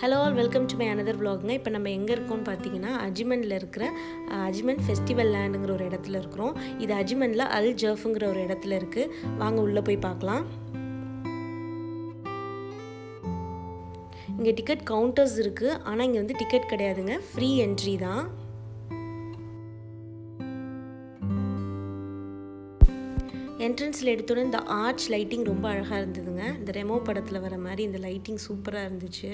Hello all welcome to my another vlogங்க. இப்போ நம்ம எங்கே இருக்கோம்னு பார்த்தீங்கன்னா அஜ்மனில் இருக்கிற அஜ்மன் ஃபெஸ்டிவல் லேண்டுங்கிற ஒரு இடத்துல இருக்கிறோம். இது அஜ்மனில் அல் ஜர்ஃப்ங்கிற ஒரு இடத்துல இருக்குது. வாங்க உள்ளே போய் பார்க்கலாம். இங்கே டிக்கெட் கவுண்டர்ஸ் இருக்குது, ஆனால் இங்கே வந்து டிக்கெட் கிடையாதுங்க, ஃப்ரீ என்ட்ரி தான். என்ட்ரன்ஸில் எடுத்தோன்னே இந்த ஆர்ச் லைட்டிங் ரொம்ப அழகாக இருந்ததுங்க. இந்த ரெமோ படத்தில் வர மாதிரி இந்த லைட்டிங் சூப்பராக இருந்துச்சு.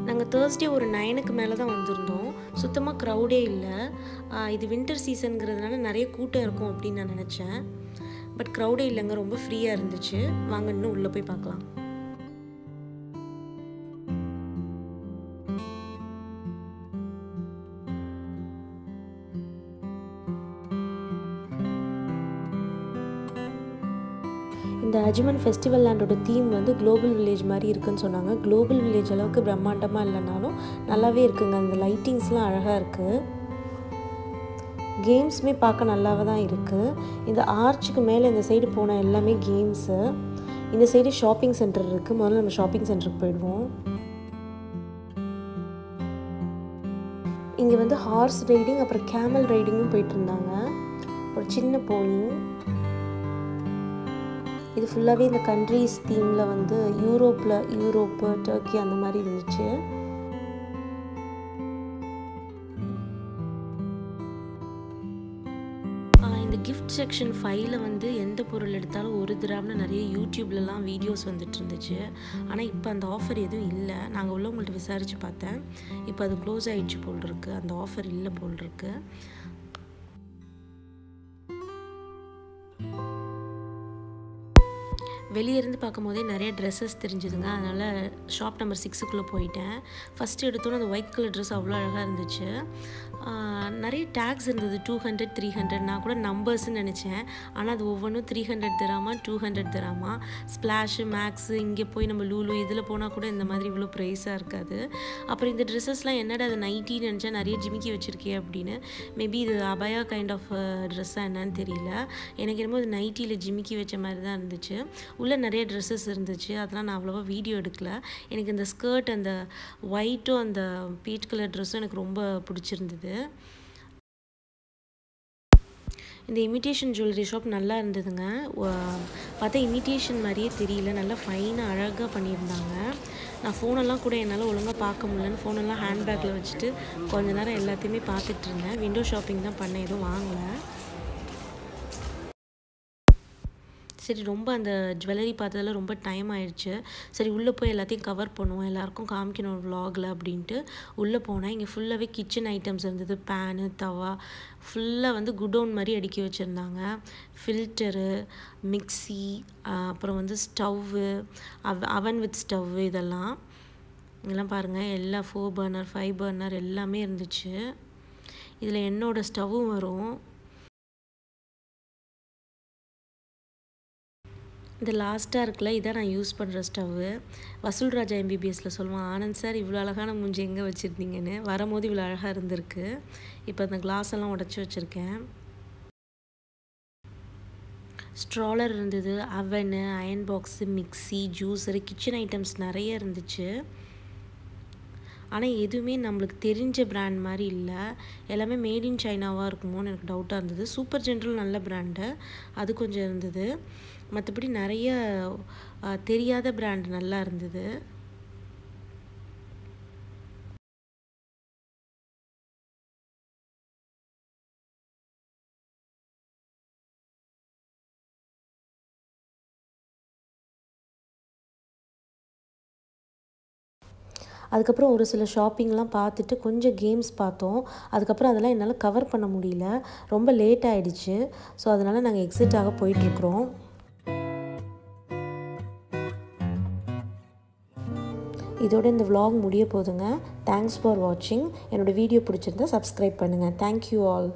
நாங்கள் தேர்ஸ்டே ஒரு 9க்கு மேலே தான் வந்திருந்தோம். சுத்தமாக க்ரௌடே இல்லை. இது வின்டர் சீசனுங்கிறதுனால நிறைய கூட்டம் இருக்கும் அப்படின்னு நான் நினச்சேன். பட் க்ரௌடே இல்லைங்க, ரொம்ப ஃப்ரீயாக இருந்துச்சு. வாங்க இன்னும் உள்ளே போய் பார்க்கலாம். இந்த அஜ்மன் ஃபெஸ்டிவல் லேண்டோட தீம் வந்து குளோபல் வில்லேஜ் மாதிரி இருக்குன்னு சொன்னாங்க. குளோபல் வில்லேஜ் அளவுக்கு பிரம்மாண்டமாக இல்லைனாலும் நல்லாவே இருக்குங்க. அந்த லைட்டிங்ஸ்லாம் அழகாக இருக்குது. கேம்ஸுமே பார்க்க நல்லாவே தான் இருக்குது. இந்த ஆர்ச்சுக்கு மேலே இந்த சைடு போன எல்லாமே கேம்ஸு. இந்த சைடு ஷாப்பிங் சென்டர் இருக்குது. முதல்ல நம்ம ஷாப்பிங் சென்டருக்கு போயிடுவோம். இங்கே வந்து ஹார்ஸ் ரைடிங் அப்புறம் கேமல் ரைடிங்கும் போயிட்டு இருந்தாங்க. ஒரு சின்ன போனி. இது ஃபுல்லாகவே இந்த கண்ட்ரீஸ் தீமில் வந்து யூரோப்பு, டர்க்கி அந்த மாதிரி இருந்துச்சு. இந்த கிஃப்ட் செக்ஷன் 5ல் வந்து எந்த பொருள் எடுத்தாலும் 1 திராம்னு நிறைய யூடியூப்லலாம் வீடியோஸ் வந்துட்டு இருந்துச்சு. ஆனால் இப்போ அந்த ஆஃபர் எதுவும் இல்லை. நாங்கள் உள்ளவங்கள்ட்ட விசாரித்து பார்த்தேன். இப்போ அது க்ளோஸ் ஆகிடுச்சு போல் இருக்குது. அந்த ஆஃபர் இல்லை போல் இருக்குது. வெளியேருந்து பார்க்கும் போதே நிறைய ட்ரெஸ்ஸஸ் தெரிஞ்சுதுங்க. அதனால் ஷாப் நம்பர் 6க்குள்ளே போயிட்டேன். ஃபஸ்ட்டு எடுத்தோன்னே அந்த ஒயிட் கலர் ட்ரெஸ் அவ்வளோ அழகாக இருந்துச்சு. நிறைய டேக்ஸ் இருந்தது. 200, 300. நான் கூட நம்பர்ஸ்ன்னு நினச்சேன். ஆனால் அது ஒவ்வொன்றும் 300 திராமா, 200 திராமா. ஸ்ப்ளாஷு, மேக்ஸு, இங்கே போய் நம்ம லூலு இதில் போனால் கூட இந்த மாதிரி இவ்வளோ ப்ரைஸாக இருக்காது. அப்புறம் இந்த ட்ரெஸ்ஸஸ்லாம் என்னடா அது நைட்டின்னு நினச்சேன், நிறைய ஜிமிக்கி வச்சுருக்கே அப்படின்னு. மேபி இது அபயா கைண்ட் ஆஃப் ட்ரெஸ்ஸாக என்னன்னு தெரியல. எனக்கு என்னமோ இது நைட்டியில் ஜிமிக்கி வச்ச மாதிரி தான் இருந்துச்சு. உள்ளே நிறைய ட்ரெஸ்ஸஸ் இருந்துச்சு. அதெல்லாம் நான் அவ்வளோவா வீடியோ எடுக்கல. எனக்கு இந்த ஸ்கர்ட், அந்த ஒயிட்டும் அந்த பீச் கலர் ட்ரெஸ்ஸும் எனக்கு ரொம்ப பிடிச்சிருந்தது. இந்த இமிட்டேஷன் ஜுவல்லரி ஷாப் நல்லா இருந்ததுங்க. பார்த்தா இமிட்டேஷன் மாதிரியே தெரியல, நல்லா ஃபைனாக அழகாக பண்ணியிருந்தாங்க. நான் ஃபோனெல்லாம் கூட என்னால் ஒழுங்காக பார்க்க முடியலன்னு ஃபோனெல்லாம் ஹேண்ட்பேக்கில் வச்சுட்டு கொஞ்ச நேரம் எல்லாத்தையுமே பார்த்துட்டு இருந்தேன். விண்டோ ஷாப்பிங் தான் பண்ணேன், எதுவும் வாங்கலை. சரி, ரொம்ப அந்த ஜுவல்லரி பார்த்ததில் ரொம்ப டைம் ஆயிடுச்சு. சரி உள்ளே போய் எல்லாத்தையும் கவர் பண்ணுவோம், எல்லாேருக்கும் காமிக்கணும் vlogல அப்படின்ட்டு உள்ளே போனேன். இங்கே ஃபுல்லாகவே கிச்சன் ஐட்டம்ஸ் இருந்தது. பேனு, தவா, ஃபுல்லாக வந்து குடோன் மாதிரி அடுக்கி வச்சுருந்தாங்க. ஃபில்டரு, மிக்சி, அப்புறம் வந்து ஸ்டவ்வு, அவன் வித் ஸ்டவ்வு, இதெல்லாம் பாருங்கள். எல்லா 4 பர்னர் 5 பர்னர் எல்லாமே இருந்துச்சு. இதில் என்னோடய ஸ்டவ்வும் வரும். இந்த லாஸ்ட்டாக இருக்குல்ல, இதான் நான் யூஸ் பண்ணுற ஸ்டவ்வு. வசூல் ராஜா MBBSல சொல்லுவான், ஆனந்த் சார் இவ்வளோ அழகான மூஞ்சி எங்கே வச்சுருந்தீங்கன்னு. வரும்போது இவ்வளோ அழகாக இருந்திருக்கு. இப்போ அந்த கிளாஸ் எல்லாம் உடச்சி வச்சுருக்கேன். ஸ்ட்ராலர் இருந்தது, oven, iron box, mixie, juicer, kitchen items நிறைய இருந்துச்சு. ஆனால் எதுவுமே நம்மளுக்கு தெரிஞ்ச பிராண்ட் மாதிரி இல்லை. எல்லாமே மேட் இன் சைனாவாக இருக்குமோன்னு எனக்கு டவுட்டாக இருந்தது. சூப்பர் ஜென்ரல் நல்ல பிராண்டு, அது கொஞ்சம் இருந்தது. மற்றபடி நிறைய தெரியாத பிராண்ட் நல்லா இருந்தது. அதுக்கப்புறம் ஒரு சில ஷாப்பிங்லாம் பார்த்துட்டு கொஞ்சம் கேம்ஸ் பார்த்தோம். அதுக்கப்புறம் அதெல்லாம் என்னால் கவர் பண்ண முடியல, ரொம்ப லேட் ஆகிடுச்சு. ஸோ அதனால் நாங்கள் எக்ஸிட் ஆக போயிட்டுருக்குறோம். இதோட இந்த vlog முடிய போகுதுங்க. தேங்க்ஸ் ஃபார் வாட்சிங். என்னோடய வீடியோ பிடிச்சிருந்தா சப்ஸ்கிரைப் பண்ணுங்கள். Thank you all.